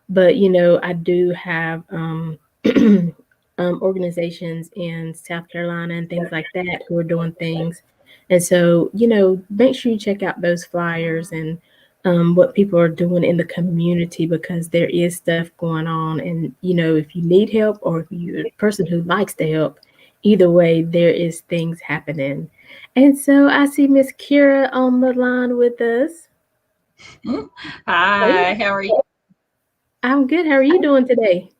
But I do have organizations in South Carolina and things like that who are doing things. And so, make sure you check out those flyers and what people are doing in the community because there is stuff going on. And, if you need help or if you're a person who likes to help, either way, there is things happening. And so I see Miss Kira on the line with us. Hey, Hi, how are you? I'm good. How are you doing today?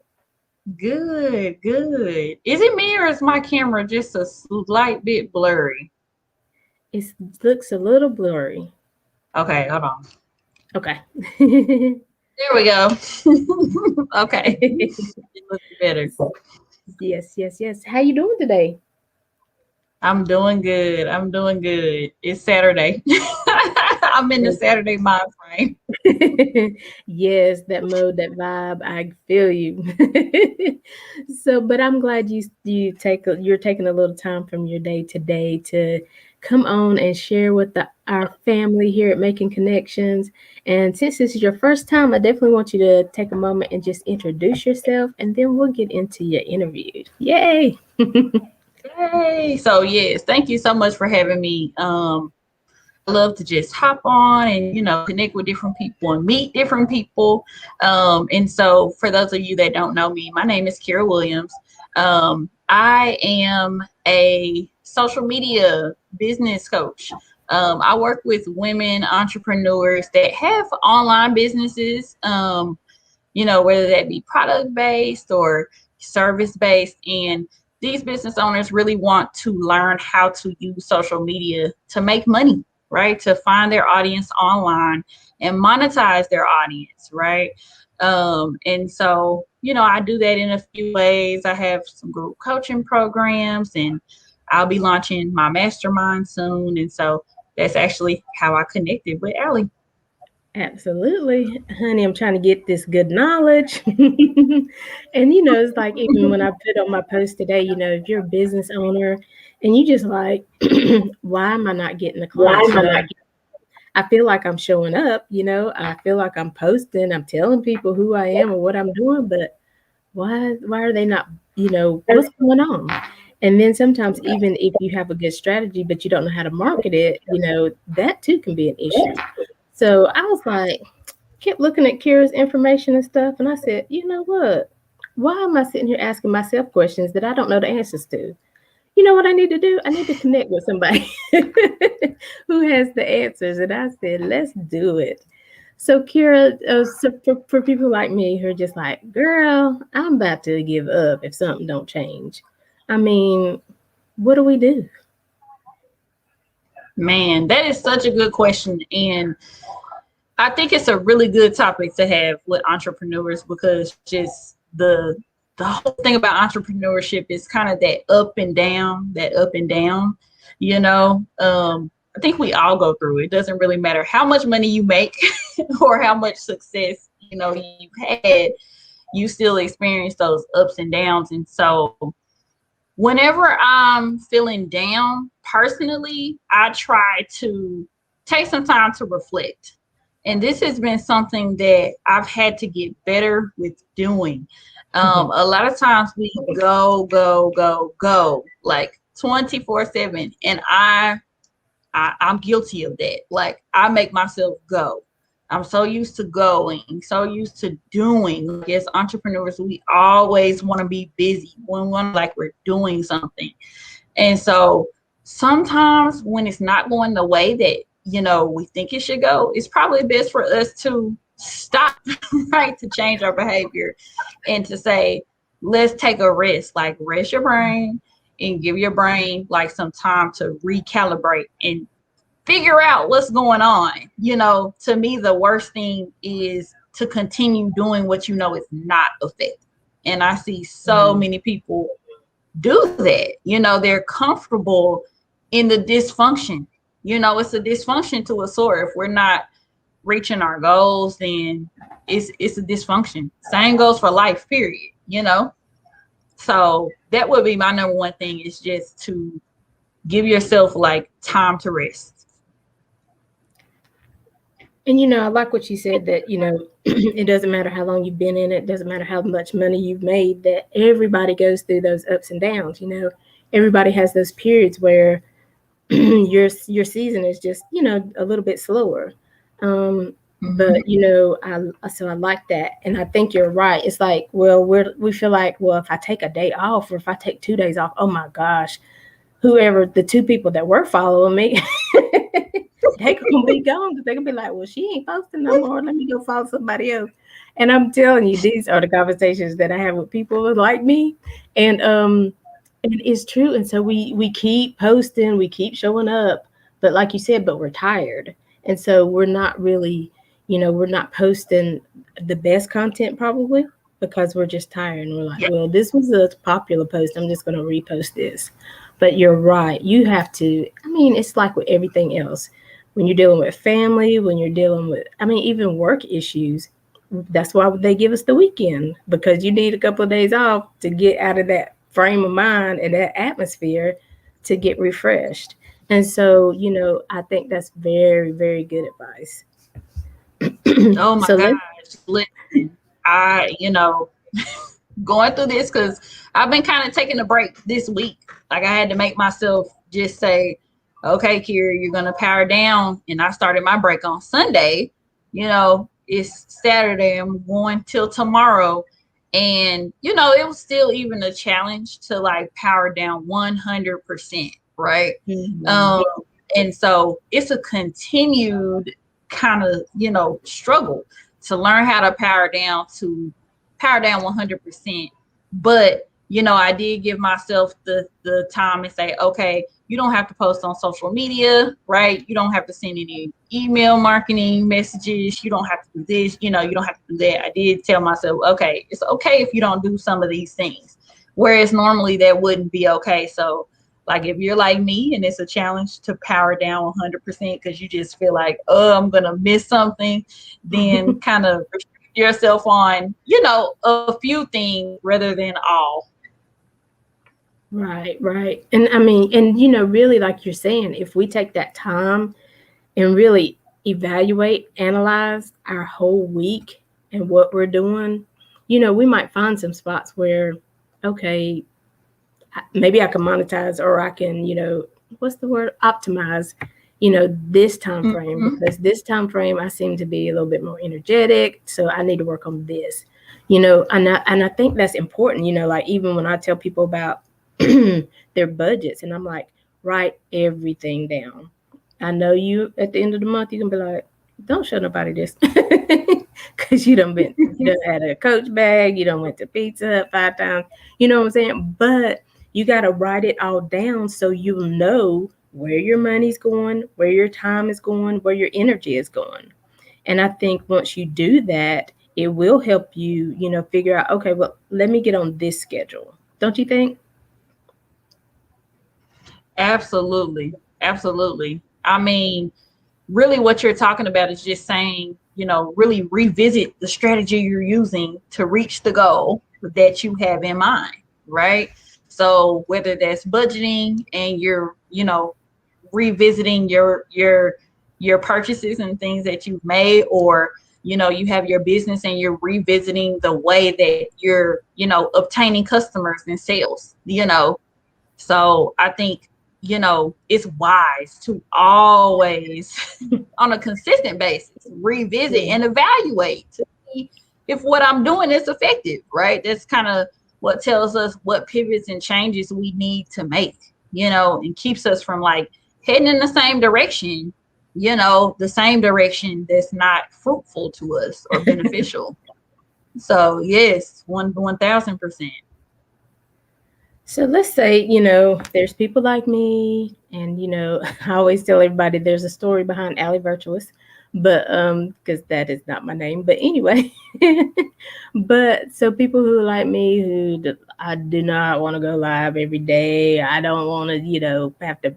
Good, good. Is it me or is my camera just a slight bit blurry? It looks a little blurry. Okay, hold on. Okay. There we go. Okay, it looks better. Yes, yes, yes. How you doing today? I'm doing good. I'm doing good. It's Saturday. I'm in the Saturday mind frame. Yes, that mode, that vibe, I feel you. So, but I'm glad you're taking a little time from your day today to come on and share with our family here at Making Connections. And since this is your first time, I definitely want you to take a moment and just introduce yourself, and then we'll get into your interview. Yay! Yay! So yes, thank you so much for having me. I love to just hop on and connect with different people and meet different people. And so for those of you that don't know me, my name is Kira Williams. I am a social media business coach. I work with women entrepreneurs that have online businesses, whether that be product based or service based. And these business owners really want to learn how to use social media to make money, right? To find their audience online and monetize their audience, right? And so, I do that in a few ways. I have some group coaching programs and I'll be launching my mastermind soon. And so that's actually how I connected with Aly. Absolutely. Honey, I'm trying to get this good knowledge. And it's like even when I put on my post today, if you're a business owner and you just like, why am I not getting the clients? I feel like I'm showing up, I feel like I'm posting, I'm telling people who I am and what I'm doing, but why are they not, what's going on? And then sometimes even if you have a good strategy, but you don't know how to market it, that too can be an issue. So I was like, kept looking at Kira's information and stuff, and I said, you know what? Why am I sitting here asking myself questions that I don't know the answers to? You know what I need to do? I need to connect with somebody who has the answers. And I said, let's do it. So, Kira, so for people like me who are just like, girl, I'm about to give up if something don't change. I mean, what do we do? Man, that is such a good question. And I think it's a really good topic to have with entrepreneurs because just the whole thing about entrepreneurship is kind of that up and down, you know. I think we all go through it. It doesn't really matter how much money you make or how much success, you've had, you still experience those ups and downs. And so whenever I'm feeling down personally, I try to take some time to reflect. And this has been something that I've had to get better with doing. A lot of times we go, go, go, go, like 24/7. And I'm guilty of that. Like I make myself go. I'm so used to going, so used to doing. Like as entrepreneurs, we always want to be busy. We want like we're doing something. And so sometimes when it's not going the way that, we think it should go, it's probably best for us to stop, right? To change our behavior and to say, let's take a rest, like rest your brain and give your brain like some time to recalibrate and figure out what's going on. To me, the worst thing is to continue doing what is not effective. And I see so Mhm. many people do that. They're comfortable in the dysfunction. It's a dysfunction to a sort. If we're not reaching our goals, then it's a dysfunction. Same goes for life, period. So that would be my number one thing is just to give yourself like time to rest. And I like what you said that, it doesn't matter how long you've been in it, doesn't matter how much money you've made, that everybody goes through those ups and downs. Everybody has those periods where your season is just, a little bit slower. But Mhm. I like that. And I think you're right. It's like, well, we feel like, well, if I take a day off or if I take 2 days off, oh my gosh, whoever the two people that were following me, they gonna be gone because they gonna be like, well, she ain't posting no more. Let me go follow somebody else. And I'm telling you, these are the conversations that I have with people like me, and and it's true. And so we keep posting, we keep showing up, but like you said, but we're tired, and so we're not really, we're not posting the best content probably because we're just tired, and we're like, Yeah, well, this was a popular post. I'm just gonna repost this. But you're right. You have to. I mean, it's like with everything else when you're dealing with family, when you're dealing with, I mean, even work issues. That's why they give us the weekend because you need a couple of days off to get out of that frame of mind and that atmosphere to get refreshed. And so, I think that's very, very good advice. oh my So gosh, let's, listen, I, going through this because I've been kind of taking a break this week. Like I had to make myself just say, okay, Kira, you're gonna power down. And I started my break on Sunday. It's Saturday. I'm going till tomorrow. And it was still even a challenge to like power down 100%, right? Mhm. Um, and so it's a continued kind of, struggle to learn how to power down 100%. But I did give myself the time and say, okay, you don't have to post on social media, right? You don't have to send any email marketing messages. You don't have to do this. You don't have to do that. I did tell myself, okay, it's okay if you don't do some of these things, whereas normally that wouldn't be okay. So like if you're like me and it's a challenge to power down 100% because you just feel like, oh, I'm gonna miss something, then kind of yourself on, a few things rather than all. Right, right. And I mean, and really, like you're saying, if we take that time and really evaluate, analyze our whole week and what we're doing, we might find some spots where, okay, maybe I can monetize or I can, what's the word? Optimize, this time frame Mm-hmm. because this time frame I seem to be a little bit more energetic. So I need to work on this, and I think that's important, like even when I tell people about their budgets and I'm like, write everything down. I know you at the end of the month, you can be like, don't show nobody this. Cause you done had a coach bag, you done went to Pizza Hut 5 times, you know what I'm saying? But you got to write it all down so you'll know where your money's going, where your time is going, where your energy is going. And I think once you do that, it will help you, figure out, okay, well, let me get on this schedule. Don't you think? Absolutely. Absolutely. I mean, really what you're talking about is just saying, really revisit the strategy you're using to reach the goal that you have in mind, right? So whether that's budgeting and you're, revisiting your purchases and things that you've made, or you have your business and you're revisiting the way that you're, obtaining customers and sales, so I think, it's wise to always, on a consistent basis, revisit Yeah. and evaluate to see if what I'm doing is effective, right? That's kind of what tells us what pivots and changes we need to make, and keeps us from like heading in the same direction, the same direction that's not fruitful to us or beneficial. So yes, 1,000%. So let's say, there's people like me, and I always tell everybody there's a story behind Alley Virtuous, but because that is not my name. But anyway, but so people who are like me I do not want to go live every day. I don't want to, have to,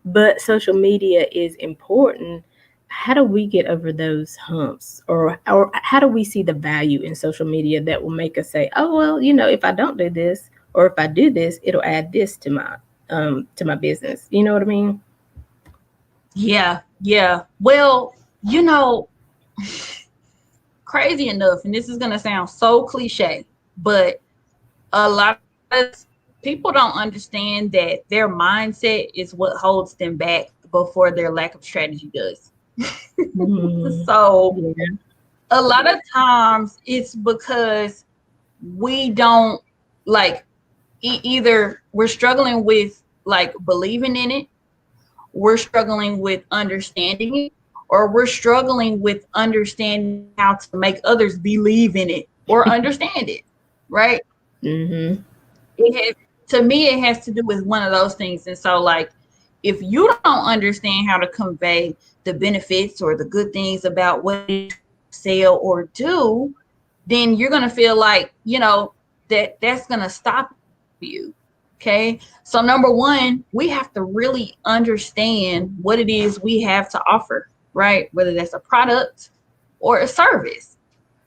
but social media is important. How do we get over those humps, or how do we see the value in social media that will make us say, oh well, if I don't do this, or if I do this, it'll add this to my business. You know what I mean? Yeah, yeah. Well, you know, crazy enough, and this is going to sound so cliche, but a lot of people don't understand that their mindset is what holds them back before their lack of strategy does. Mm, So yeah. a lot of times it's because we don't like either we're struggling with like believing in it, we're struggling with understanding it, or we're struggling with understanding how to make others believe in it or understand it, right? Mm-hmm. It has, to me, it has to do with one of those things. And so, like, if you don't understand how to convey the benefits or the good things about what you sell or do, then you're gonna feel like, that's gonna stop you. Okay. So number one, we have to really understand what it is we have to offer, right? Whether that's a product or a service.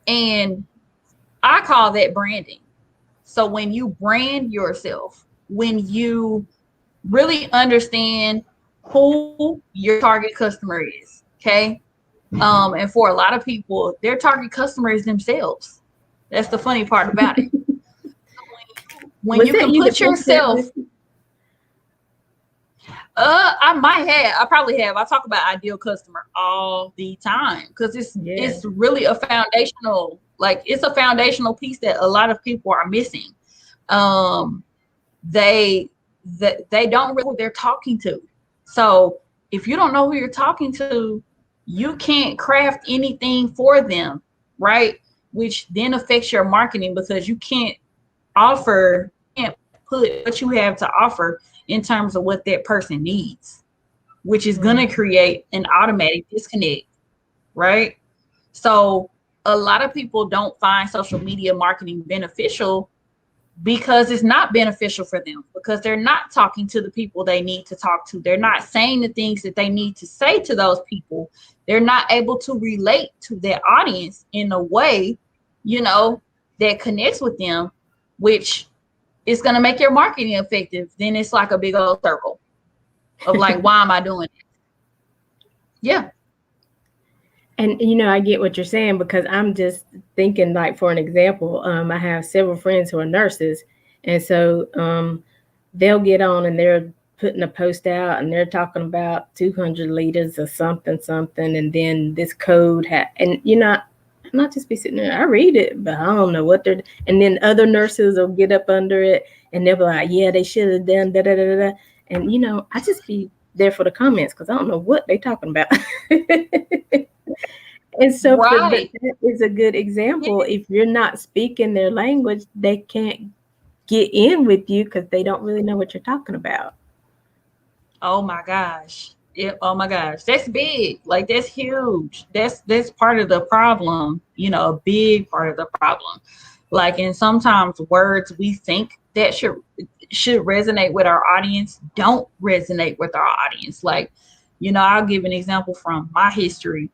And I call that branding. So when you brand yourself, when you really understand who your target customer is, okay? And for a lot of people, their target customer is themselves. That's the funny part about it. When Was you that can you that put posted that yourself, message? I probably have. I talk about ideal customer all the time because Yeah. it's really a foundational, like it's a foundational piece that a lot of people are missing. Um, they they don't really know who they're talking to. So if you don't know who you're talking to, you can't craft anything for them, right? Which then affects your marketing because you can't can't put what you have to offer in terms of what that person needs, which is going Mm. to create an automatic disconnect, right? So a lot of people don't find social media marketing beneficial because it's not beneficial for them, because they're not talking to the people they need to talk to. They're not saying the things that they need to say to those people. They're not able to relate to their audience in a way, you know, that connects with them, which is going to make your marketing effective. Then it's like a big old circle of like, why am I doing it? Yeah. And I get what you're saying because I'm just thinking, like, for an example, I have several friends who are nurses, and so they'll get on and they're putting a post out and they're talking about 200 liters of something something, and then this code and not just be sitting there. I read it, but I don't know what they're. And then other nurses will get up under it and they'll be like, "Yeah, they should have done da da da da." And I just be there for the comments because I don't know what they talking about. And so Right. that is a good Yeah. example. If you're not speaking their language, they can't get in with you because they don't really know what you're talking about. Oh my gosh. Yeah, oh my gosh. That's big. Like that's huge. That's part of the problem, a big part of the problem. Like and sometimes words we think that should resonate with our audience don't resonate with our audience. Like, I'll give an example from my history.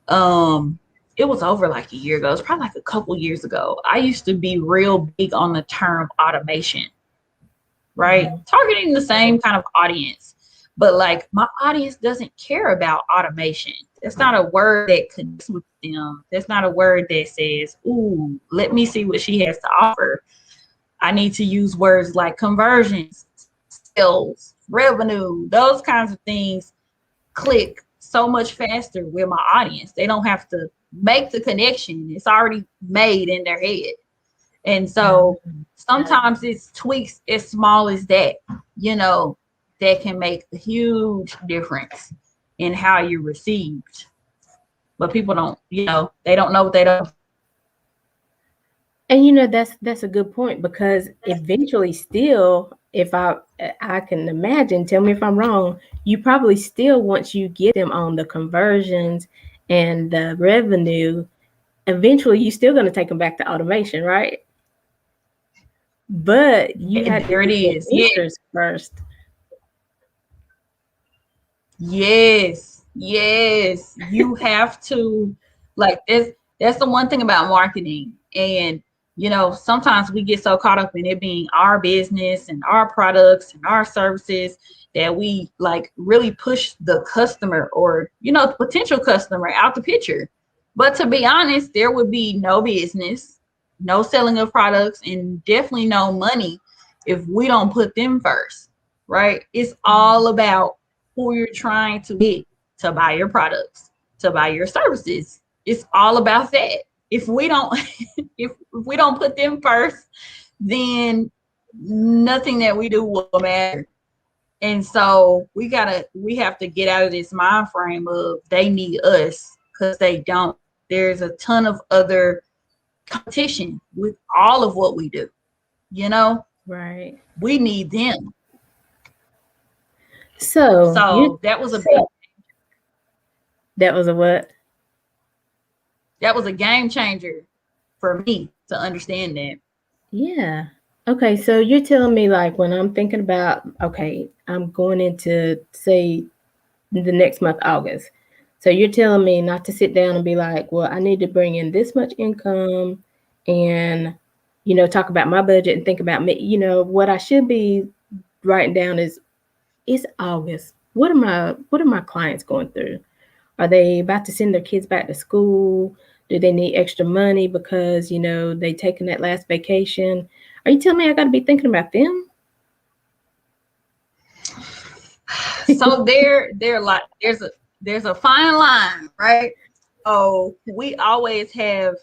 Um it was over like a year ago. It's probably like a couple years ago. I used to be real big on the term automation, right? Mhm. Targeting the same kind of audience. But like my audience doesn't care about automation. That's not a word that connects with them. That's not a word that says, ooh, let me see what she has to offer. I need to use words like conversions, sales, revenue, those kinds of things click so much faster with my audience. They don't have to make the connection. It's already made in their head. And so Mhm. sometimes it's tweaks as small as that, you know, that can make a huge difference in how you're received. But people don't, they don't know what they don't. And that's a good point because eventually, still, if I can imagine, tell me if I'm wrong, you probably still, once you get them on the conversions and the revenue, eventually you're still going to take them back to automation, right? But you had to There it get their is. Yeah. interest first. Yes. Yes. You have to like this. That's the one thing about marketing. And sometimes we get so caught up in it being our business and our products and our services that we like really push the customer or the potential customer out the picture. But to be honest, there would be no business, no selling of products, and definitely no money if we don't put them first, right? It's all about who you're trying to get to buy your products, to buy your services. It's all about that. If we don't if we don't put them first, then nothing that we do will matter. And so we have to get out of this mind frame of they need us, because they don't. There's a ton of other competition with all of what we do. You know, Right. we need them. So you So that was a what? that was a game changer for me to understand that. Yeah. Okay, so you're telling me like when I'm thinking about okay, I'm going into say the next month, August. So you're telling me not to sit down and be like, well, I need to bring in this much income and talk about my budget and think about me. What I should be writing down is it's August. What are my clients going through? Are they about to send their kids back to school? Do they need extra money because, they taken that last vacation? Are you telling me I got to be thinking about them? So there like there's a fine line, right? Oh, we always have,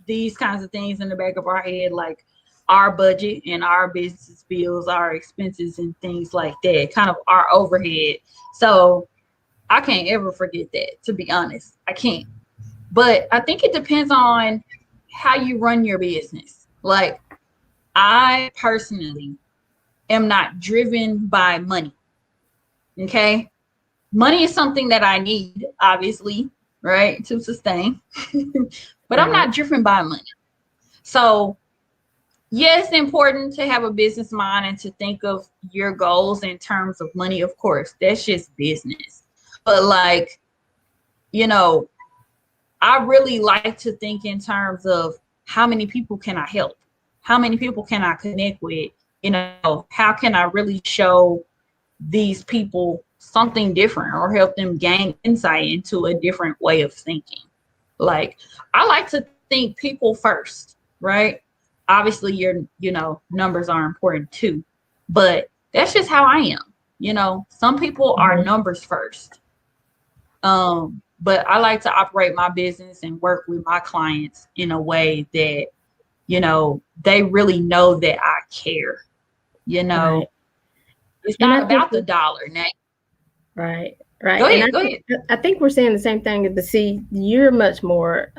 these kinds of things in the back of our head, like our budget and our business bills, our expenses and things like that, kind of our overhead. So I can't ever forget that, to be honest. I can't. But I think it depends on how you run your business. Like, I personally am not driven by money. Okay. Money is something that I need, obviously, right, to sustain. But I'm Right. not driven by money. So, yes, it's important to have a business mind and to think of your goals in terms of money, of course. That's just business. But, like, you know, I really like to think in terms of how many people can I help? How many people can I connect with? How can I really show these people something different or help them gain insight into a different way of thinking? Like, I like to think people first, right? Obviously numbers are important too, but that's just how I am. Some people are Mhm. numbers first. But I like to operate my business and work with my clients in a way that, they really know that I care. You Right. know, it's And I not think about the dollar. Now, right, right. go And I ahead, go think ahead. I think we're saying the same thing. But see, you're much more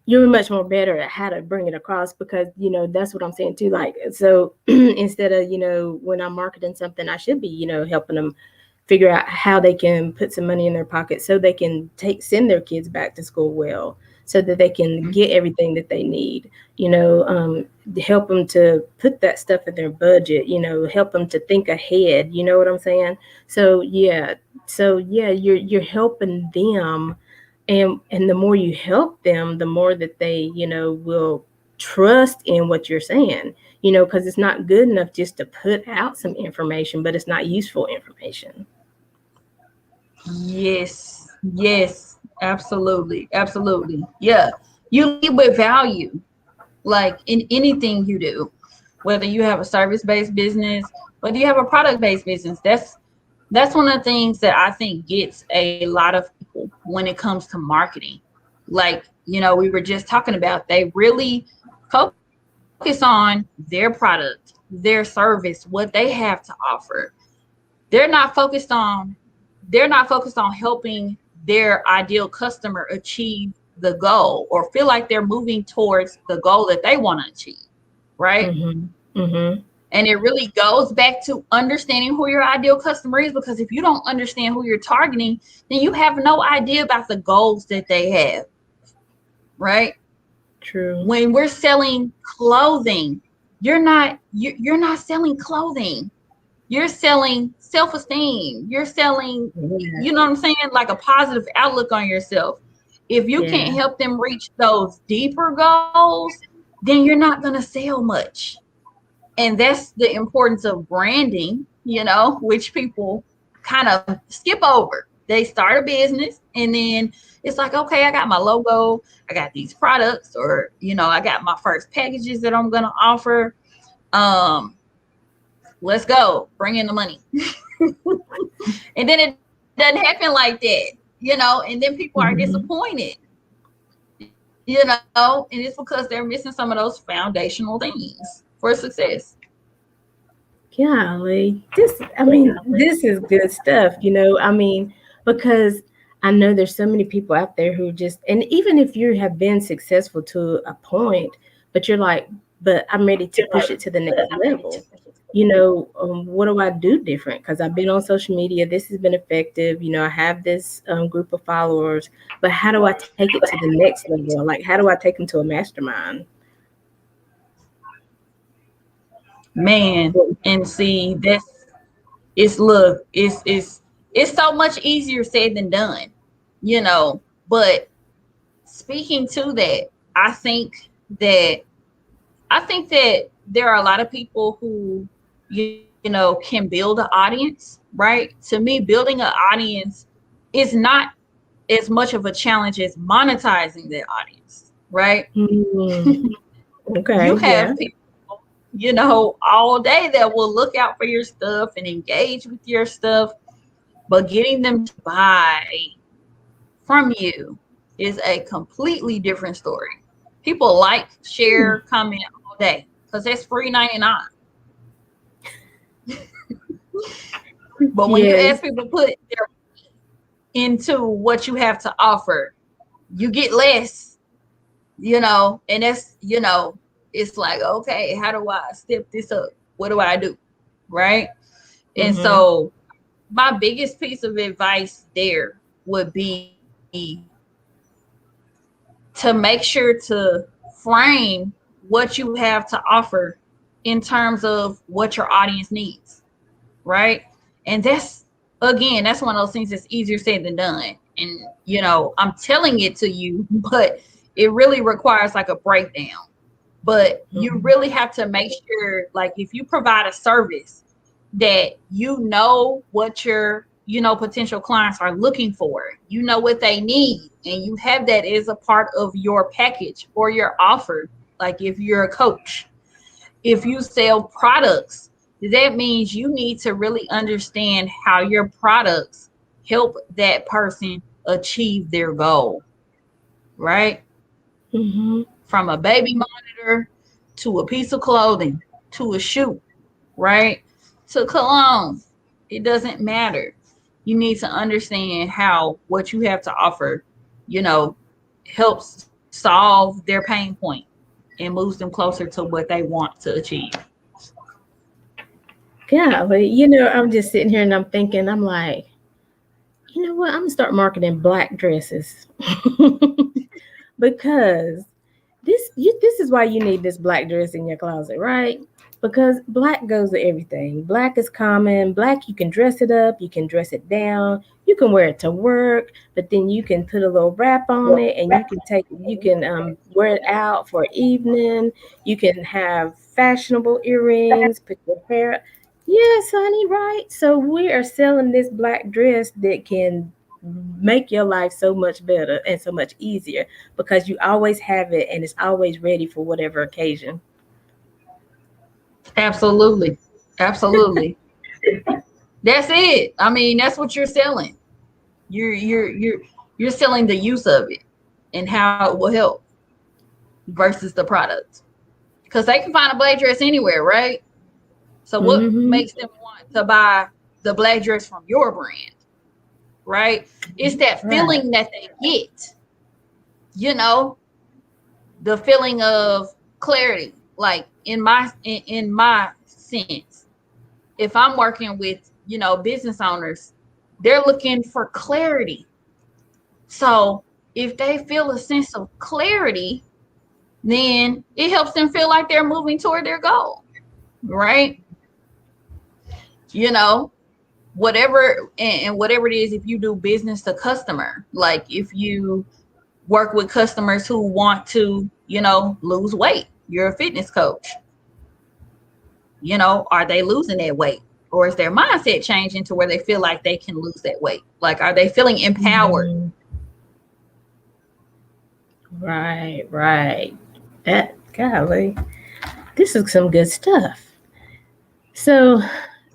better at how to bring it across because that's what I'm saying too. Like so, instead of when I'm marketing something, I should be helping them figure out how they can put some money in their pocket so they can send their kids back to school well, so that they can get everything that they need. Help them to put that stuff in their budget. Help them to think ahead. You know what I'm saying? So yeah, you're helping them, and the more you help them, the more that they will trust in what you're saying. Because it's not good enough just to put out some information, but it's not useful information. Yes, yes, absolutely, absolutely. Yeah, you lead with value, like in anything you do, whether you have a service-based business, whether you have a product-based business. That's one of the things that I think gets a lot of people when it comes to marketing. Like, we were just talking about, they really focus on their product, their service, what they have to offer. They're not focused on they're not focused on helping their ideal customer achieve the goal or feel like they're moving towards the goal that they want to achieve, right? Mhm. Mhm. And it really goes back to understanding who your ideal customer is, because if you don't understand who you're targeting, then you have no idea about the goals that they have, right? True. When we're selling clothing, you're not selling clothing. You're selling self-esteem. You're selling, Yeah. you know what I'm saying? Like a positive outlook on yourself. If you Yeah. can't help them reach those deeper goals, then you're not going to sell much. And that's the importance of branding, which people kind of skip over. they start a business, and then it's like, okay, I got my logo, I got these products, or I got my first packages that I'm gonna offer. Let's go, bring in the money. And then it doesn't happen like that, and then people are disappointed, and it's because they're missing some of those foundational things for success. Golly, this is good stuff, because I know there's so many people out there who just, and even if you have been successful to a point, but you're like, but I'm ready to push it to the next level. What do I do different? Because I've been on social media, this has been effective. I have this group of followers, but how do I take it to the next level? Like, how do I take them to a mastermind? Man, and see, it's so much easier said than done, but speaking to that, I think that there are a lot of people who can build an audience, right? To me, building an audience is not as much of a challenge as monetizing that audience, right? Okay, You yeah. have people, all day that will look out for your stuff and engage with your stuff, but getting them to buy from you is a completely different story. People like, share, comment all day because that's free 99. But when you ask people to put their into what you have to offer, you get less, and that's, it's like, okay, how do I step this up? What do I do? Right. And so my biggest piece of advice there would be to make sure to frame what you have to offer in terms of what your audience needs, right? And that's one of those things that's easier said than done. And I'm telling it to you, but it really requires like a breakdown. But you really have to make sure, like, if you provide a service, that what your potential clients are looking for, what they need, and you have that as a part of your package or your offer. Like, if you're a coach, if you sell products, that means you need to really understand how your products help that person achieve their goal, right? From a baby monitor to a piece of clothing to a shoe, right? To cologne. It doesn't matter. You need to understand how what you have to offer, helps solve their pain point and moves them closer to what they want to achieve. Yeah, but I'm just sitting here and I'm thinking, I'm like, you know what? I'm gonna start marketing black dresses because this is why you need this black dress in your closet, right? Because black goes to everything. Black is common. Black, you can dress it up, you can dress it down, you can wear it to work, but then you can put a little wrap on it, and you can wear it out for evening. You can have fashionable earrings, put your hair. Yes, honey, right? So we are selling this black dress that can make your life so much better and so much easier because you always have it and it's always ready for whatever occasion. Absolutely. Absolutely. That's it. I mean, that's what you're selling. You're selling the use of it and how it will help versus the product. Because they can find a black dress anywhere, right? So what Mm-hmm. makes them want to buy the black dress from your brand, right? It's that Right. feeling that they get, you know, the feeling of clarity. Like in my sense, if I'm working with, business owners, they're looking for clarity. So if they feel a sense of clarity, then it helps them feel like they're moving toward their goal, right? You know, whatever it is, if you do business to customer, like if you work with customers who want to, lose weight, you're a fitness coach, are they losing that weight? or is their mindset changing to where they feel like they can lose that weight? Like, are they feeling empowered? Mm-hmm. Right. That, golly, this is some good stuff. So,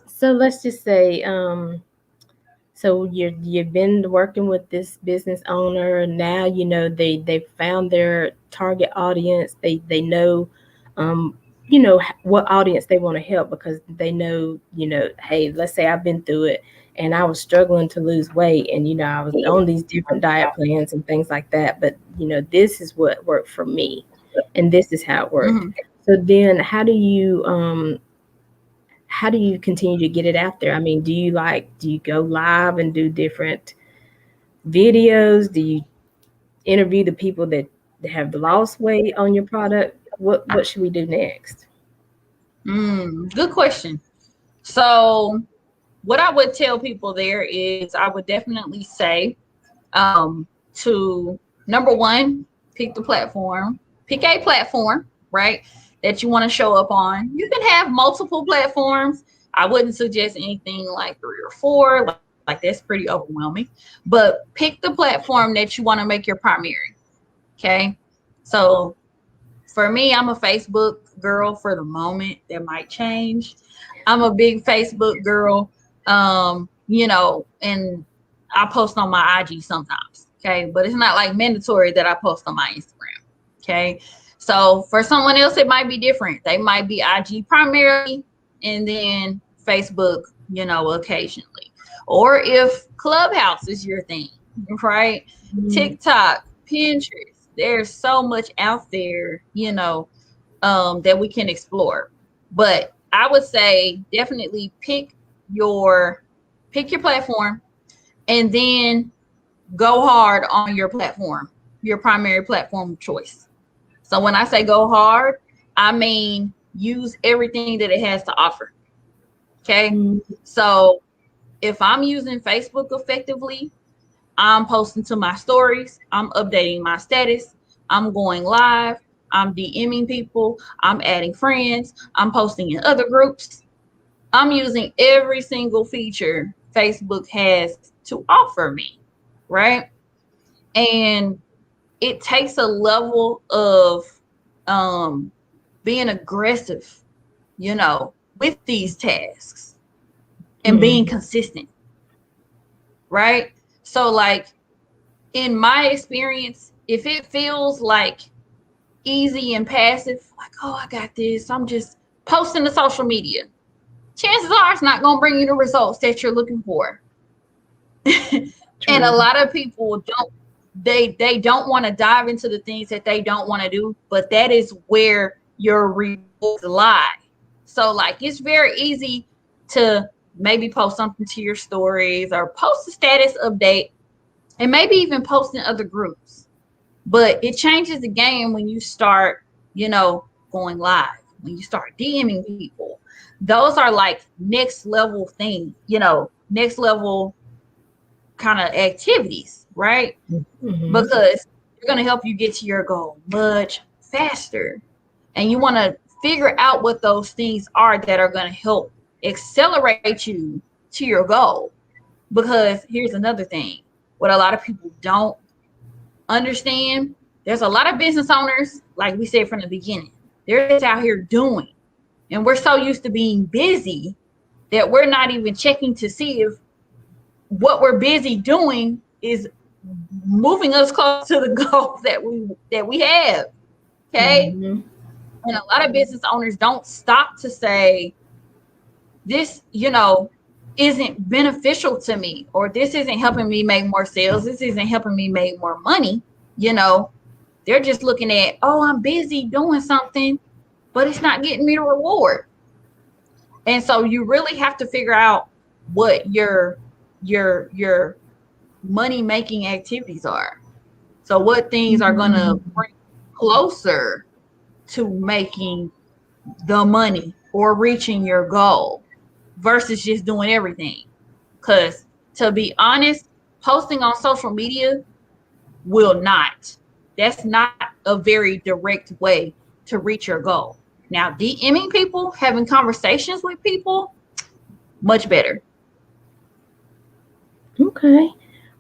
so let's just say, so you've been working with this business owner, and now you know they found their target audience. They know, um, what audience they want to help, because they know, hey, let's say I've been through it and I was struggling to lose weight, and I was on these different diet plans and things like that, but this is what worked for me, and this is how it worked. Mm-hmm. So then, how do you continue to get it out there? I mean, do you go live and do different videos? Do you interview the people that have lost weight on your product? What should we do next? Good question. So what I would tell people there is I would definitely say to number one, pick a platform, right, that you want to show up on. You can have multiple platforms. I wouldn't suggest anything like 3 or 4, like that's pretty overwhelming, but pick the platform that you want to make your primary. Okay. So for me, I'm a Facebook girl for the moment. That might change. I'm a big Facebook girl. And I post on my IG sometimes. Okay. But it's not like mandatory that I post on my Instagram. Okay. So for someone else, it might be different. They might be IG primarily and then Facebook, occasionally. Or if Clubhouse is your thing, right? Mm-hmm. TikTok, Pinterest, there's so much out there, that we can explore. But I would say definitely pick your platform, and then go hard on your platform, your primary platform of choice. So when I say go hard, I mean use everything that it has to offer. Okay. So if I'm using Facebook effectively, I'm posting to my stories, I'm updating my status, I'm going live, I'm DMing people, I'm adding friends, I'm posting in other groups. I'm using every single feature Facebook has to offer me, right? And it takes a level of um, being aggressive, with these tasks and being Mm-hmm. consistent, right? So, like, in my experience, if it feels like easy and passive, like, oh, I got this, I'm just posting to social media, chances are it's not going to bring you the results that you're looking for. And a True. lot of people they don't want to dive into the things that they don't want to do, but that is where your rewards lie. So like, it's very easy to maybe post something to your stories or post a status update and maybe even post in other groups. But it changes the game when you start, going live, when you start DMing people. Those are like next level things, next level kind of activities, right? Mm-hmm. Because they're going to help you get to your goal much faster. And you want to figure out what those things are that are going to help accelerate you to your goal. Because here's another thing, what a lot of people don't understand, there's a lot of business owners, like we said from the beginning, they're just out here doing. And we're so used to being busy that we're not even checking to see if what we're busy doing is moving us close to the goal that we have. Okay. Mm-hmm. And a lot of business owners don't stop to say, this, isn't beneficial to me, or this isn't helping me make more sales. This isn't helping me make more money. You know, they're just looking at, oh, I'm busy doing something, but it's not getting me the reward. And so you really have to figure out what your money making activities are. So what things are going to bring you closer to making the money or reaching your goal versus just doing everything. Because to be honest, posting on social media will not. That's not a very direct way to reach your goal. Now, DMing people, having conversations with people, much better. Okay.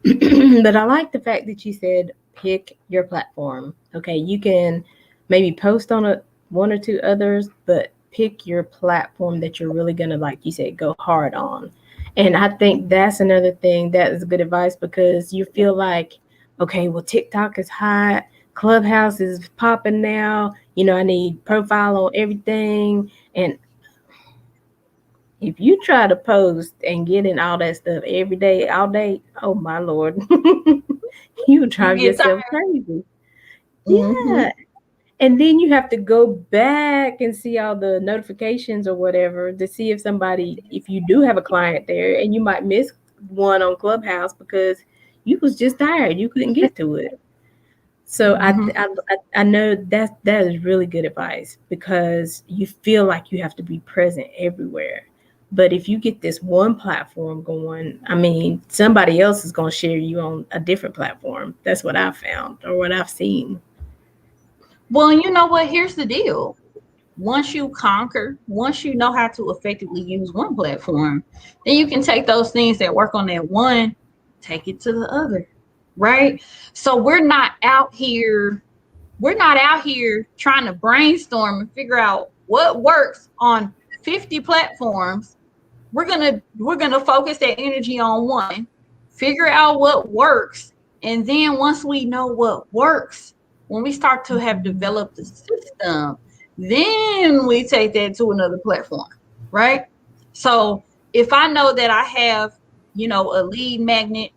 But I like the fact that you said pick your platform. Okay, you can maybe post on a one or two others, but pick your platform that you're really gonna, like you said, go hard on. And I think that's another thing that is good advice, because you feel like, okay, well, TikTok is hot, Clubhouse is popping now. I need profile on everything, and if you try to post and get in all that stuff every day, all day, oh my lord, you You drive get yourself tired. crazy. Mm-hmm. Yeah. And then you have to go back and see all the notifications or whatever to see if somebody, if you do have a client there, and you might miss one on Clubhouse because you was just tired, you couldn't get to it. So Mm-hmm. I know that is really good advice, because you feel like you have to be present everywhere. But if you get this one platform going, I mean, somebody else is going to share you on a different platform. That's what I've found, or what I've seen. Well, you know what? Here's the deal. Once you know how to effectively use one platform, then you can take those things that work on that one, take it to the other, right? So we're not out here trying to brainstorm and figure out what works on 50 platforms. We're gonna focus that energy on one, figure out what works, and then once we know what works, when we start to have developed the system, then we take that to another platform, right? So if I know that I have, a lead magnet,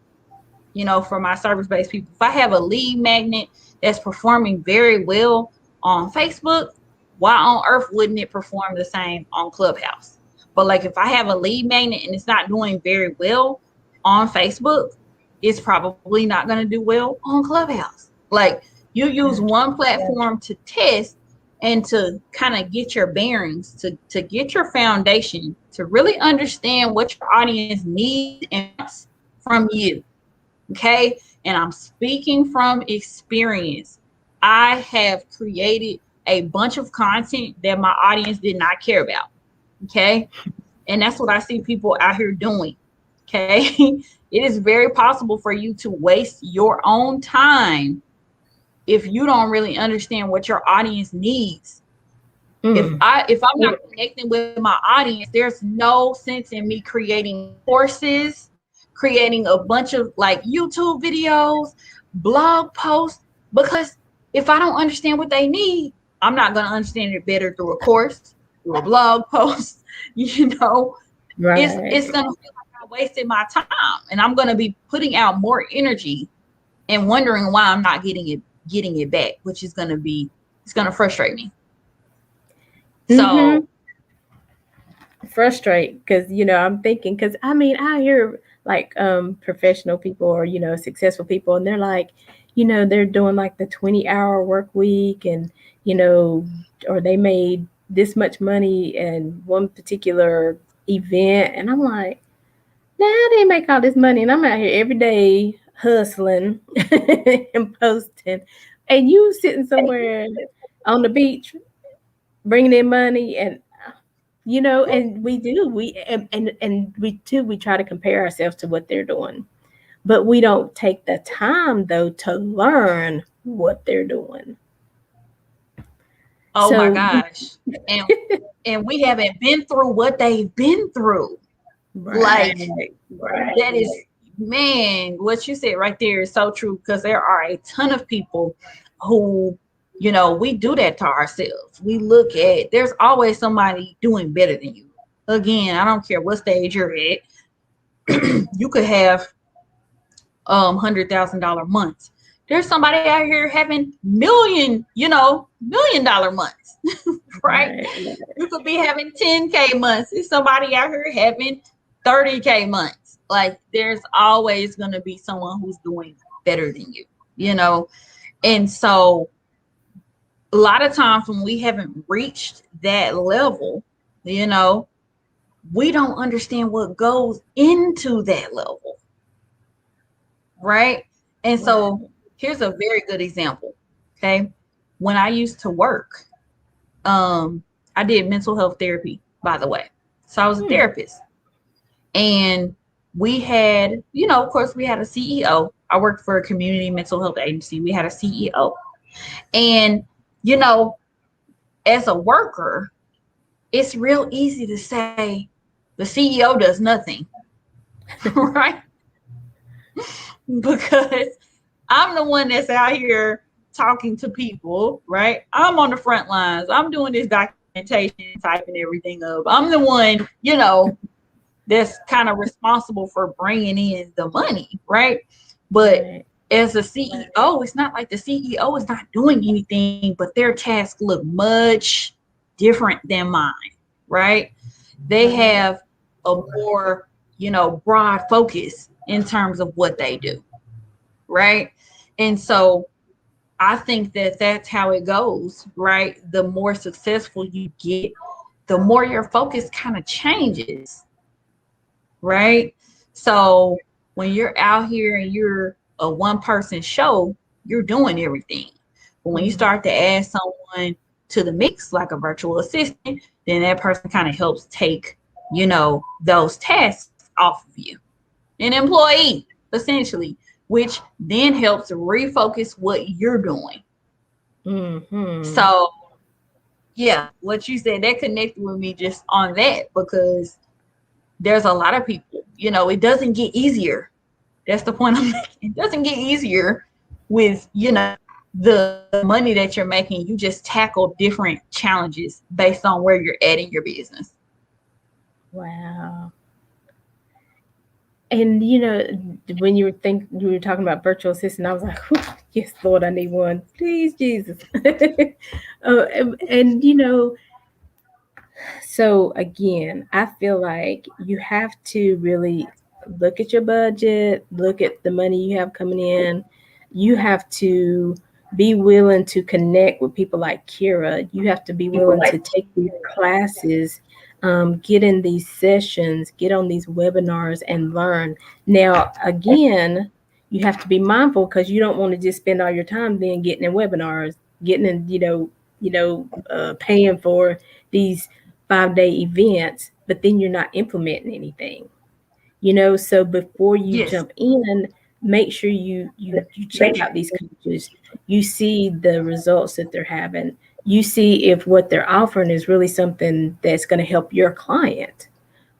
for my service-based people, if I have a lead magnet that's performing very well on Facebook, why on earth wouldn't it perform the same on Clubhouse? But like if I have a lead magnet and it's not doing very well on Facebook, it's probably not going to do well on Clubhouse. Like you use one platform to test and to kind of get your bearings, to get your foundation, to really understand what your audience needs and wants from you. Okay. And I'm speaking from experience. I have created a bunch of content that my audience did not care about. Okay. And that's what I see people out here doing. Okay. It is very possible for you to waste your own time if you don't really understand what your audience needs. If Mm. I'm not connecting with my audience, there's no sense in me creating courses, creating a bunch of like YouTube videos, blog posts, because if I don't understand what they need, I'm not going to understand it better through a course, through a blog post. you know Right. it's going to feel like I wasted my time, and I'm going to be putting out more energy and wondering why I'm not getting it back, which is going to be it's going to frustrate me. Mm-hmm. So Frustrate, because I'm thinking, because I mean, I hear like professional people, or successful people, and they're like, they're doing like the 20-hour work week, and you know or they made this much money in one particular event, and I'm like, nah, they make all this money, and I'm out here every day hustling and posting, and you sitting somewhere on the beach bringing in money. And and we do, and we too, we try to compare ourselves to what they're doing, but we don't take the time though to learn what they're doing. oh my So gosh. And we haven't been through what they've been through. right, Like right. that is, man, what you said right there is so true, because there are a ton of people who, we do that to ourselves. We look at, there's always somebody doing better than you. Again, I don't care what stage you're at. You could have $100,000 months. There's somebody out here having $1 million months, right? Right. You could be having 10K months. There's somebody out here having 30K months. Like there's always going to be someone who's doing better than you know? And so a lot of times when we haven't reached that level, you know, we don't understand what goes into that level, right? And so Right. here's a very good example. Okay. When I used to work, I did mental health therapy, by the way. So I was a Hmm. therapist. And we had, of course, we had a CEO. I worked for a community mental health agency. We had a CEO. And, you know, as a worker, it's real easy to say the CEO does nothing, right? Because I'm the one that's out here talking to people, right? I'm on the front lines. I'm doing this documentation, typing everything up. I'm the one, that's kind of responsible for bringing in the money, right? But Right. as a CEO, it's not like the CEO is not doing anything, but their tasks look much different than mine, right? They Right. have a more, broad focus in terms of what they do, right? And so I think that that's how it goes, right? The more successful you get, the more your focus kind of changes, right? So when you're out here and you're a one person show, you're doing everything. But when you Mhm. start to add someone to the mix, like a virtual assistant, then that person kind of helps take, those tasks off of you. An employee, essentially, which then helps refocus what you're doing. Mhm. So, yeah, what you said, that connected with me just on that because there's a lot of people, it doesn't get easier. That's the point I'm making. It doesn't get easier with, the money that you're making. You just tackle different challenges based on where you're at in your business. Wow. And when you were talking about virtual assistant, I was like, yes, Lord, I need one. Please, Jesus. And so again, I feel like you have to really look at your budget, look at the money you have coming in. You have to be willing to connect with people like Kira. You have to be willing to take these classes, get in these sessions, get on these webinars and learn. Now, again, you have to be mindful because you don't want to just spend all your time then getting in webinars, getting in, paying for these 5-day events, but then you're not implementing anything. So before you Yes. jump in, make sure you check out these coaches. You see the results that they're having. You see if what they're offering is really something that's going to help your client.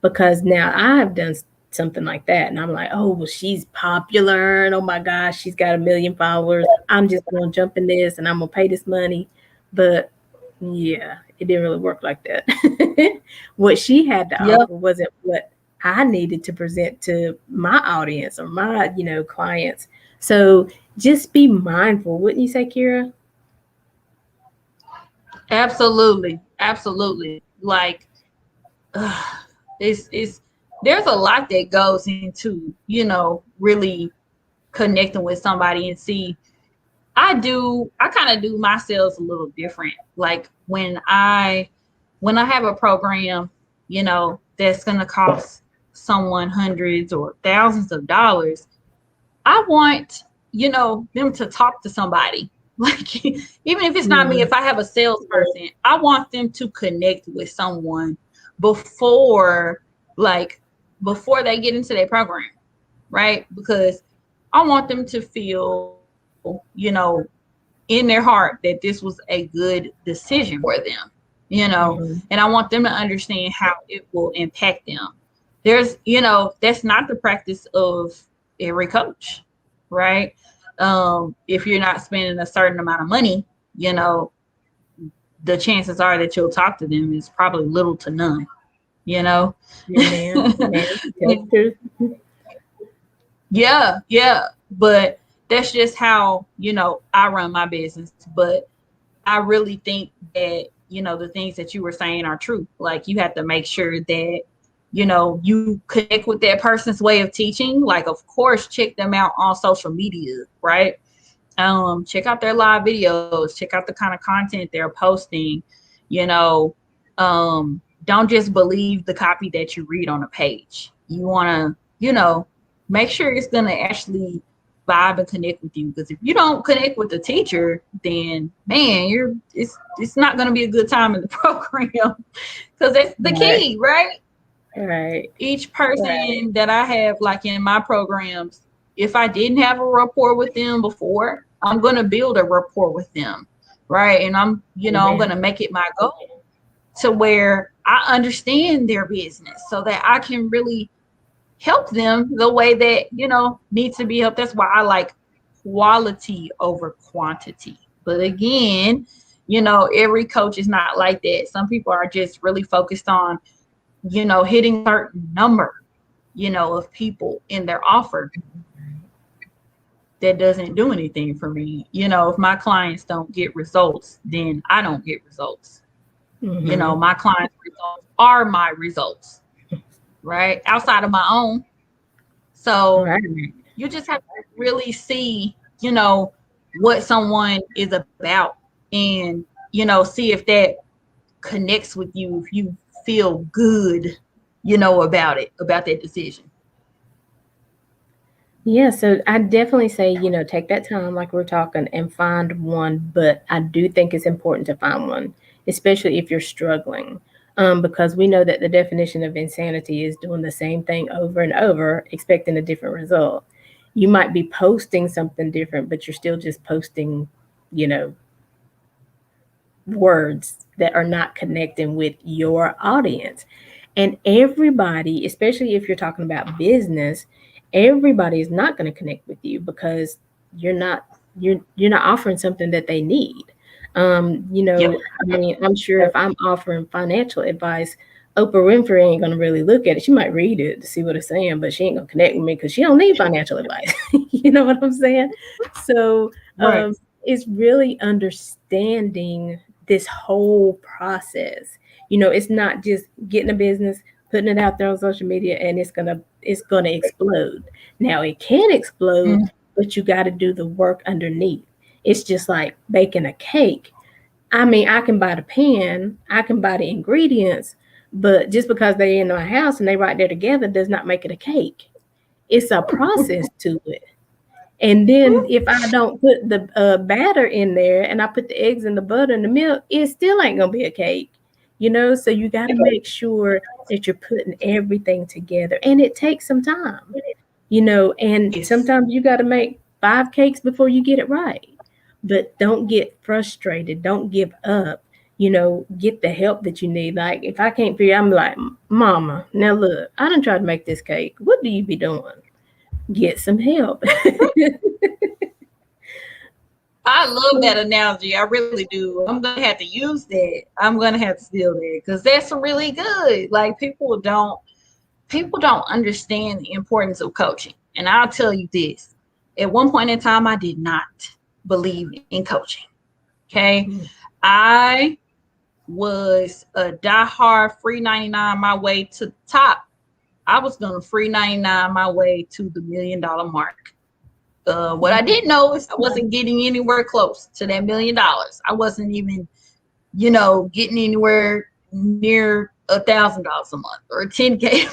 Because now I've done something like that, and I'm like, oh well, she's popular, and oh my gosh, she's got 1 million followers. I'm just going to jump in this, and I'm going to pay this money. But yeah, it didn't really work like that. What she had to Yep. offer wasn't what I needed to present to my audience or my, clients. So just be mindful, wouldn't you say, Kira? Absolutely. Absolutely. Like, it's there's a lot that goes into, really connecting with somebody and see I kind of do my sales a little different. Like when I have a program, that's gonna cost someone hundreds or thousands of dollars, I want, them to talk to somebody. Like even if it's not me, Mm, if I have a salesperson, I want them to connect with someone before like before they get into their program, right? Because I want them to feel, in their heart that this was a good decision for them, mhm. and I want them to understand how it will impact them. That's not the practice of every coach, right? If you're not spending a certain amount of money, you know, the chances are that you'll talk to them is probably little to none, you know? Amen. Amen. Tell the truth. Yeah. But that's just how, I run my business. But I really think that, the things that you were saying are true. Like you have to make sure that, you connect with that person's way of teaching. Like, of course, check them out on social media, right? Check out their live videos, check out the kind of content they're posting, you know. Don't just believe the copy that you read on a page. You wanna, make sure it's gonna actually vibe and connect with you. Because if you don't connect with the teacher, then man, it's not gonna be a good time in the program. Because that's the Right. key, right? Right. Each person that I have like in my programs, if I didn't have a rapport with them before, I'm going to build a rapport with them. Right. And I'm going to Amen. make it my goal to where I understand their business so that I can really help them the way that, needs to be helped. That's why I like quality over quantity. But again, every coach is not like that. Some people are just really focused on, hitting a certain number, of people in their offer. That doesn't do anything for me. If my clients don't get results, then I don't get results. Mm-hmm. My clients' results are my results, right? Outside of my own. So Right. you just have to really see, what someone is about and, see if that connects with you, if you feel good, about it, about that decision. Yeah, so I definitely say, take that time, like we're talking, and find one. But I do think it's important to find one, especially if you're struggling, because we know that the definition of insanity is doing the same thing over and over, expecting a different result. You might be posting something different, but you're still just posting, you know, words that are not connecting with your audience. And everybody, especially if you're talking about business, everybody is not going to connect with you because you're not you're not offering something that they need. Yep. I mean, I'm sure if I'm offering financial advice, Oprah Winfrey ain't gonna really look at it. She might read it to see what it's saying, but she ain't gonna connect with me because she don't need financial advice. You know what I'm saying? So Right. it's really understanding this whole process. It's not just getting a business, putting it out there on social media, and it's gonna explode. Now it can explode, Mm-hmm. but you got to do the work underneath. It's just like baking a cake. I mean, I can buy the pan, I can buy the ingredients, but just because they're in my house and they right there together does not make it a cake. It's a process to it. And then if I don't put the batter in there and I put the eggs and the butter and the milk, it still ain't gonna be a cake. So you got to make sure that you're putting everything together, and it takes some time. And Yes. sometimes you got to make 5 cakes before you get it right. But don't get frustrated. Don't give up. Get the help that you need. Like if I can't figure, I'm like, Mama, now look, I done tried to make this cake. What do you be doing? Get some help. I love that analogy. I really do. I'm gonna have to use that. I'm gonna have to steal that because that's really good. Like people don't understand the importance of coaching. And I'll tell you this. At one point in time, I did not believe in coaching. Okay. I was a diehard free 99 my way to the top. I was going to free 99 my way to the $1 million mark. What I didn't know is I wasn't getting anywhere close to that $1 million. I wasn't even, getting anywhere near $1,000 a month or 10K,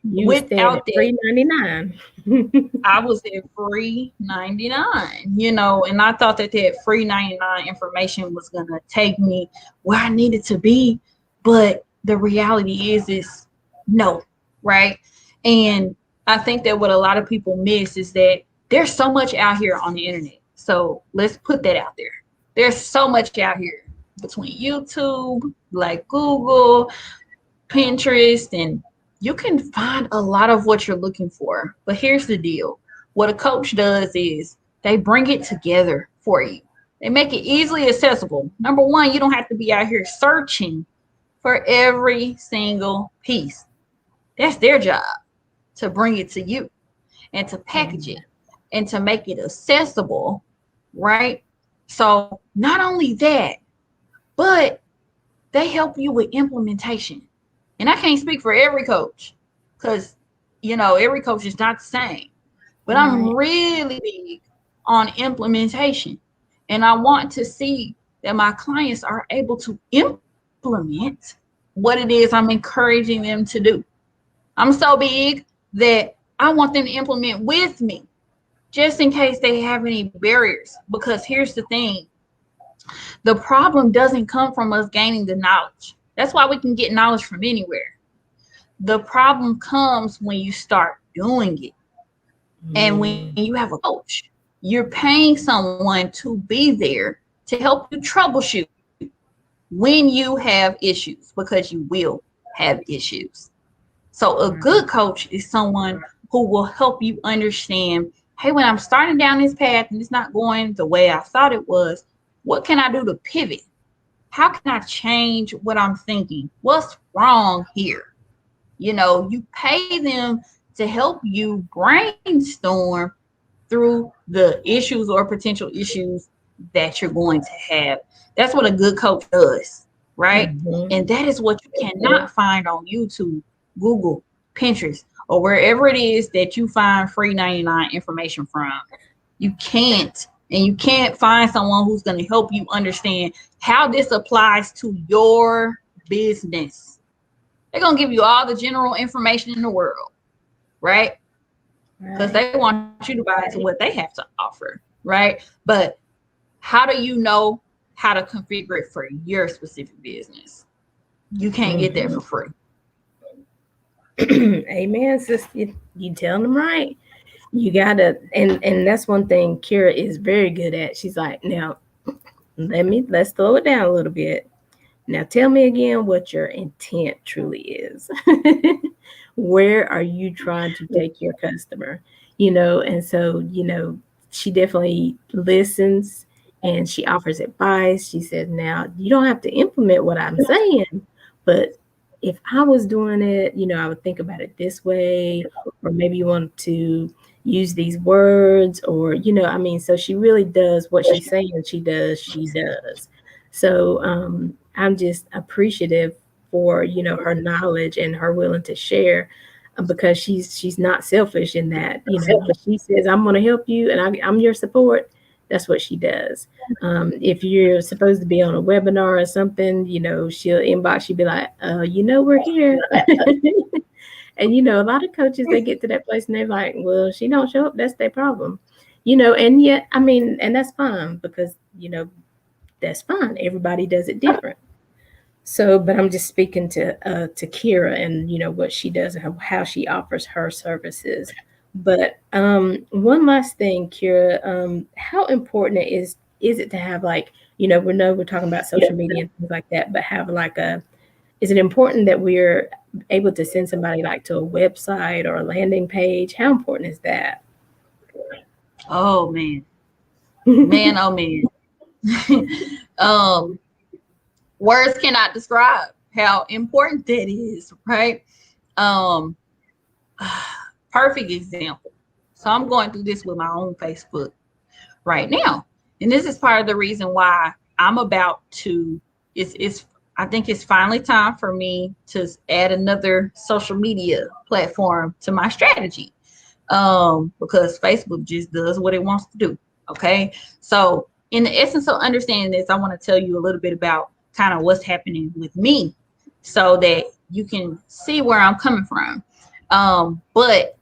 You was staying without at that. 3.99. I was at free 99, and I thought that free 99 information was going to take me where I needed to be. But the reality is no, right? And I think that what a lot of people miss is that there's so much out here on the internet. So let's put that out there. There's so much out here between YouTube, like Google, Pinterest, and you can find a lot of what you're looking for. But here's the deal. What a coach does is they bring it together for you. They make it easily accessible. Number one, you don't have to be out here searching for every single piece. That's their job, to bring it to you and to package it and to make it accessible, right? So not only that, but they help you with implementation. And I can't speak for every coach because, every coach is not the same. But I'm Right. really big on implementation. And I want to see that my clients are able to implement what it is I'm encouraging them to do. I'm so big that I want them to implement with me just in case they have any barriers. Because here's the thing, the problem doesn't come from us gaining the knowledge. That's why we can get knowledge from anywhere. The problem comes when you start doing it. And when Mm. you have a coach, you're paying someone to be there to help you troubleshoot when you have issues, because you will have issues. So a Right. good coach is someone who will help you understand, hey, when I'm starting down this path and it's not going the way I thought it was, what can I do to pivot? How can I change what I'm thinking? What's wrong here? You pay them to help you brainstorm through the issues or potential issues that you're going to have. That's what a good coach does, right? Mhm. And that is what you cannot find on YouTube, Google, Pinterest, or wherever it is that you find free 99 information from. You can't. And you can't find someone who's going to help you understand how this applies to your business. They're going to give you all the general information in the world, right? Because Right. they want you to buy into what they have to offer, right? But how do you know how to configure it for your specific business? You can't get that Mhm. for free. Amen, sis. You telling them right. You gotta, and that's one thing Kira is very good at. She's like, now let's slow it down a little bit. Now tell me again what your intent truly is. Where are you trying to take your customer? And so, she definitely listens and she offers advice. She says, now you don't have to implement what I'm saying, but if I was doing it, I would think about it this way, or maybe you want to use these words, or, so she really does what she's saying she does. So I'm just appreciative for her knowledge and her willing to share, because she's not selfish in that. When she says I'm going to help you and I'm your support, that's what she does. If you're supposed to be on a webinar or something, she'll inbox you, be like, we're here. And a lot of coaches, they get to that place and they're like, well, she don't show up, that's their problem. And yet, I mean, and that's fine, because that's fine. Everybody does it different. So, but I'm just speaking to Kira, and what she does and how she offers her services. But one last thing, Kira, how important is it to have, like, we know we're talking about social media and things like that, but have like is it important that we're able to send somebody like to a website or a landing page? How important is that? Oh man, man, oh man. um, Words cannot describe how important that is, right? Um, Perfect example. So I'm going through this with my own Facebook right now, and this is part of the reason why I'm about to. It's I think it's finally time for me to add another social media platform to my strategy, because Facebook just does what it wants to do. Okay, so in the essence of understanding this, I want to tell you a little bit about kind of what's happening with me, so that you can see where I'm coming from. But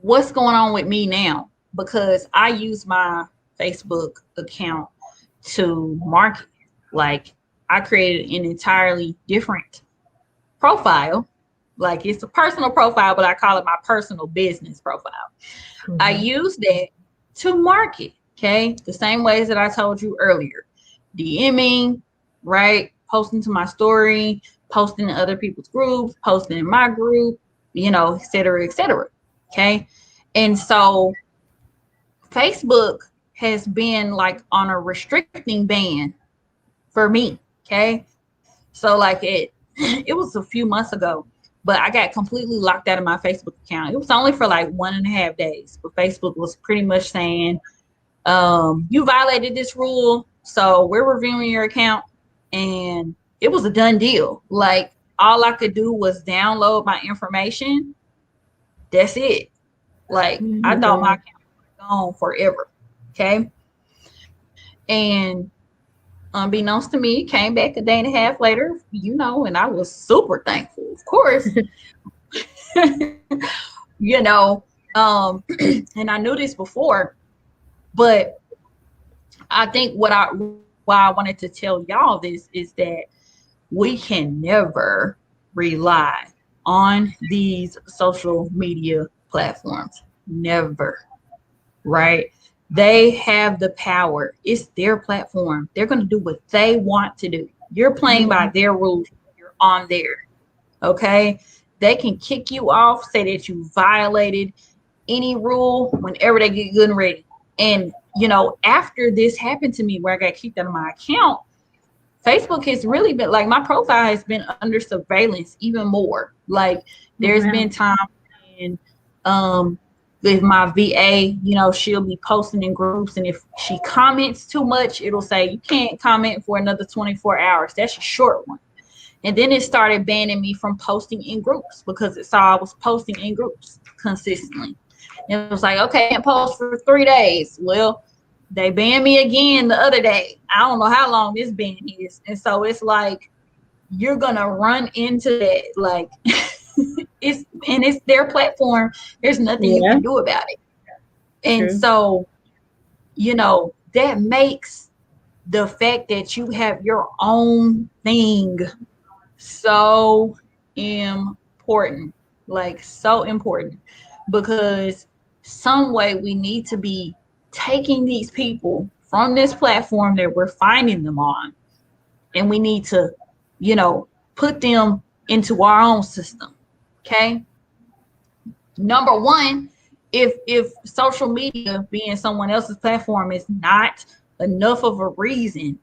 what's going on with me now, because I use my Facebook account to market. Like, I created an entirely different profile. Like, it's a personal profile, but I call it my personal business profile. I Mhm. use that to market. Okay. The same ways that I told you earlier. DMing, right? Posting to my story, posting in other people's groups, posting in my group, et cetera, et cetera. Okay. And so Facebook has been like on a restricting ban for me. Okay. So like it was a few months ago, but I got completely locked out of my Facebook account. It was only for like 1.5 days, but Facebook was pretty much saying, you violated this rule, so we're reviewing your account. And it was a done deal. Like, all I could do was download my information. That's it. Like, I thought my Mhm. account was gone forever. Okay. And unbeknownst to me, came back a day and a half later, and I was super thankful, of course. you know, and I knew this before, but I think why I wanted to tell y'all this is that we can never. rely on these social media platforms. Never, right? They have the power. It's their platform. They're going to do what they want to do. You're playing by their rules. You're on there. Okay. They can kick you off, say that you violated any rule whenever they get good and ready. And, after this happened to me where I got kicked out of my account, Facebook has really been like my profile has been under surveillance even more. Like there's Wow. been times when with my VA, she'll be posting in groups, and if she comments too much, it'll say you can't comment for another 24 hours. That's a short one. And then it started banning me from posting in groups because it saw I was posting in groups consistently. And it was like, okay, I can't post for 3 days. Well, they banned me again the other day. I don't know how long this ban is. And so it's like you're gonna run into that. Like it's their platform. There's nothing you Yeah, can do about it. And true. so, that makes the fact that you have your own thing so important. Like so important. Because some way we need to be taking these people from this platform that we're finding them on, and we need to, put them into our own system. Okay. Number one, if social media being someone else's platform is not enough of a reason,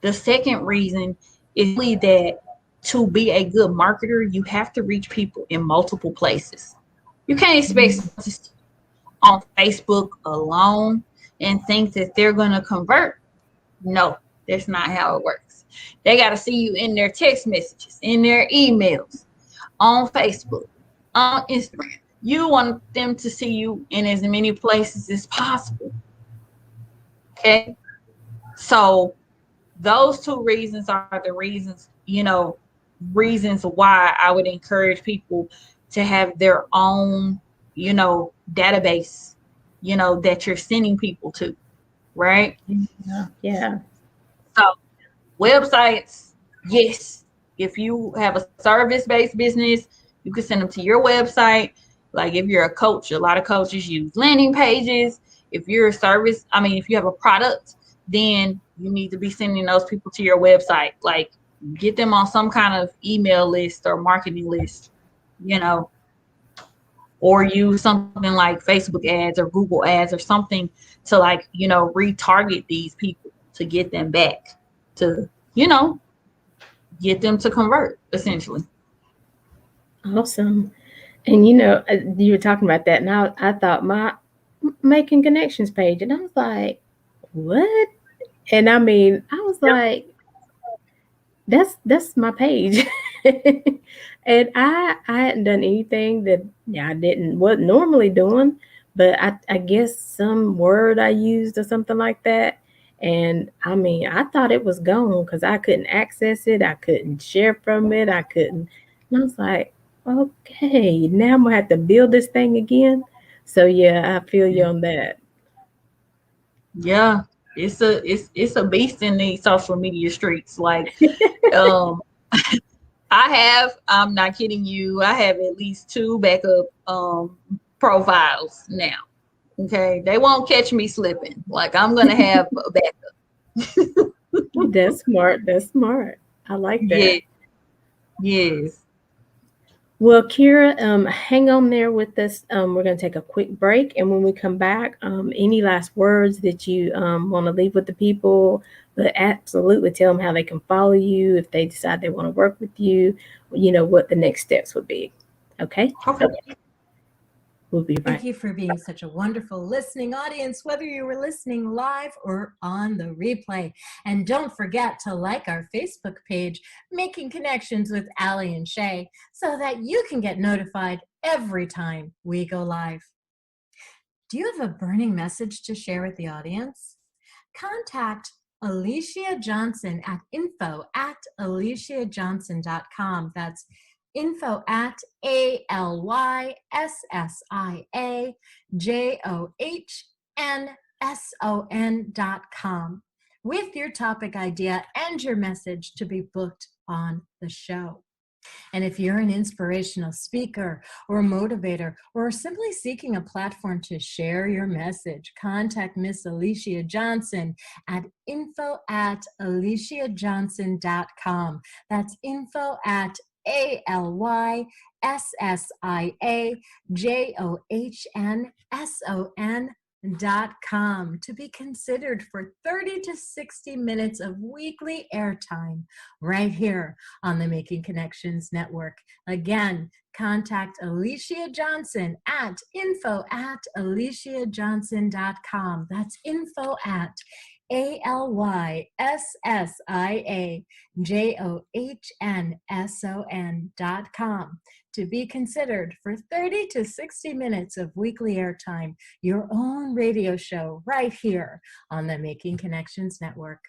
the second reason is really that to be a good marketer, you have to reach people in multiple places. You can't expect Mhm. someone to on Facebook alone and think that they're going to convert. No, that's not how it works. They got to see you in their text messages, in their emails, on Facebook, on Instagram. You want them to see you in as many places as possible. Okay. So those two reasons are the reasons, reasons why I would encourage people to have their own, database, that you're sending people to, right? Yeah, yeah. So websites, yes. If you have a service-based business, you can send them to your website. Like if you're a coach, a lot of coaches use landing pages. If you're a service, if you have a product, then you need to be sending those people to your website. Like get them on some kind of email list or marketing list, you know, or use something like Facebook ads or Google ads or something to like, retarget these people to get them back to, you know, get them to convert essentially. Awesome. And you were talking about that, and I thought my making connections page, and I was like, what? And I mean, I was Yep. like, that's my page. And I hadn't done anything that, yeah, I didn't wasn't normally doing, but I guess some word I used or something like that. And I mean, I thought it was gone because I couldn't access it, I couldn't share from it, I couldn't. And I was like, okay, now I'm gonna have to build this thing again. So yeah, I feel you on that. Yeah. It's a beast in these social media streets. Like, um, I'm not kidding you, I have at least two backup profiles now. Okay. They won't catch me slipping. Like I'm gonna have a backup. That's smart. That's smart. I like that. Yeah, yes. Well, Kira, hang on there with us. We're going to take a quick break. And when we come back, any last words that you want to leave with the people? But absolutely tell them how they can follow you if they decide they want to work with you, what the next steps would be. Okay? Okay. We'll be right. Thank you for being such a wonderful listening audience, whether you were listening live or on the replay. And don't forget to like our Facebook page, Making Connections with Aly and Shay, so that you can get notified every time we go live. Do you have a burning message to share with the audience? Contact Alicia Johnson at info@aliciajohnson.com. That's info@ALYSSIAJOHNSON.com with your topic idea and your message to be booked on the show. And if you're an inspirational speaker or a motivator or simply seeking a platform to share your message, contact Miss Alycia Johnson at info@alyciajohnson.com. That's info@ALYSSIAJOHNSON.com to be considered for 30 to 60 minutes of weekly airtime right here on the Making Connections Network. Again, contact Alycia Johnson at info@alyciajohnson.com. That's info@ALYSSIAJOHNSON.com to be considered for 30 to 60 minutes of weekly airtime, your own radio show right here on the Making Connections Network.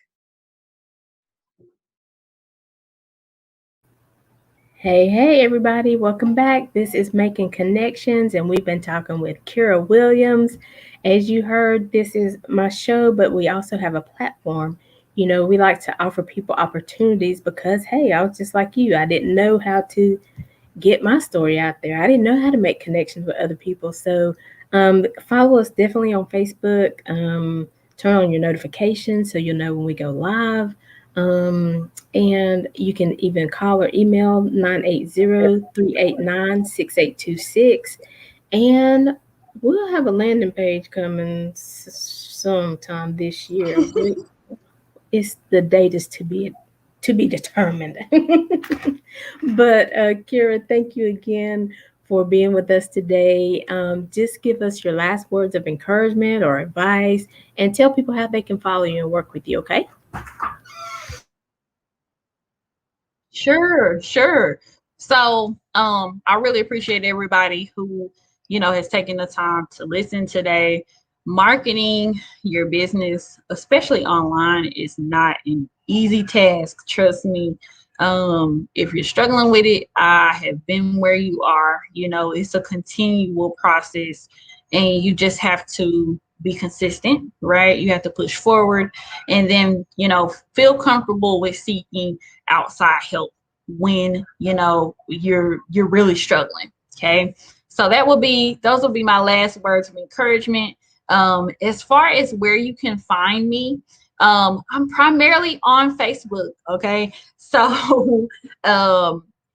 Hey, everybody, welcome back. This is Making Connections, and we've been talking with Kira Williams. As you heard, this is my show, but we also have a platform. You know, we like to offer people opportunities because, hey, I was just like you. I didn't know how to get my story out there. I didn't know how to make connections with other people. So follow us definitely on Facebook. Turn on your notifications so you'll know when we go live. And you can even call or email 980-389-6826. And we'll have a landing page coming sometime this year. It's the date is to be determined. But Kira, thank you again for being with us today. Just give us your last words of encouragement or advice, and tell people how they can follow you and work with you. Okay? Sure. So, I really appreciate everybody who, has taken the time to listen today. Marketing your business, especially online, is not an easy task. Trust me. If you're struggling with it, I have been where you are. It's a continual process, and you just have to be consistent, right? You have to push forward, and then, feel comfortable with seeking outside help when you're really struggling. Okay, so those will be my last words of encouragement. As far as where you can find me, I'm primarily on Facebook. Okay, so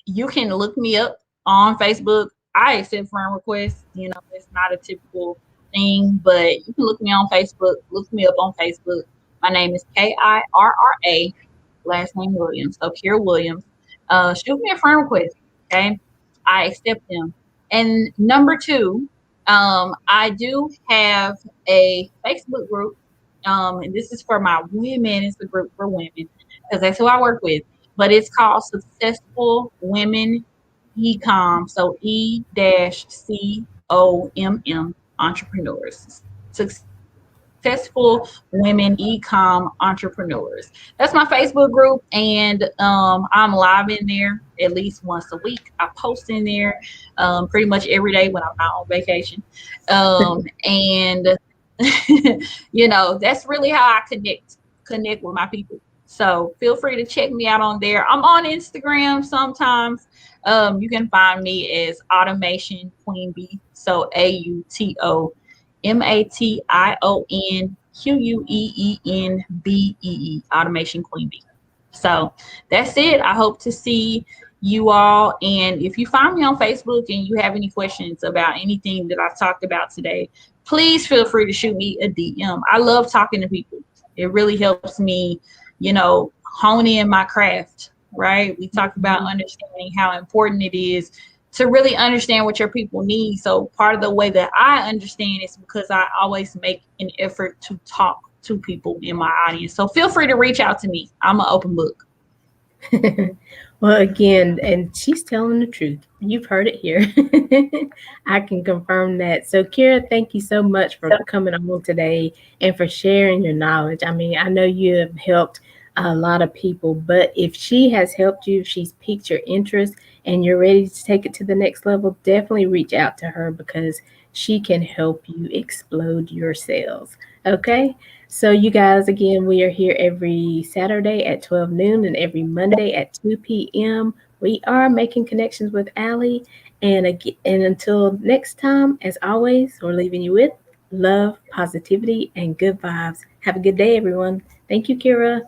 you can look me up on Facebook. I accept friend requests. It's not a typical thing, but you can look me on Facebook. Look me up on Facebook. My name is Kirra, last name Williams. So Kira Williams. Shoot me a friend request. Okay, I accept them. And number two, I do have a Facebook group. And this is for my women. It's a group for women because that's who I work with. But it's called Successful Women Ecom. So E-COMM Entrepreneurs. Successful Women Ecom Entrepreneurs. That's my Facebook group, and I'm live in there at least once a week. I post in there pretty much every day when I'm not on vacation, and that's really how I connect with my people. So feel free to check me out on there. I'm on Instagram sometimes. You can find me as Automation Queen Bee. So AutomationQueenBee, Automation Queen Bee. So that's it. I hope to see you all. And if you find me on Facebook and you have any questions about anything that I've talked about today, please feel free to shoot me a DM. I love talking to people. It really helps me, hone in my craft, right? We talked about understanding how important it is to really understand what your people need. So part of the way that I understand is because I always make an effort to talk to people in my audience. So feel free to reach out to me. I'm an open book. Well, again, and she's telling the truth. You've heard it here. I can confirm that. So, Kira, thank you so much for coming on today and for sharing your knowledge. I mean, I know you have helped a lot of people, but if she has helped you, if she's piqued your interest and you're ready to take it to the next level, definitely reach out to her because she can help you explode your sales. Okay? So, you guys, again, we are here every Saturday at 12 noon and every Monday at 2 p.m. We are making connections with Aly. And until next time, as always, we're leaving you with love, positivity, and good vibes. Have a good day, everyone. Thank you, Kira.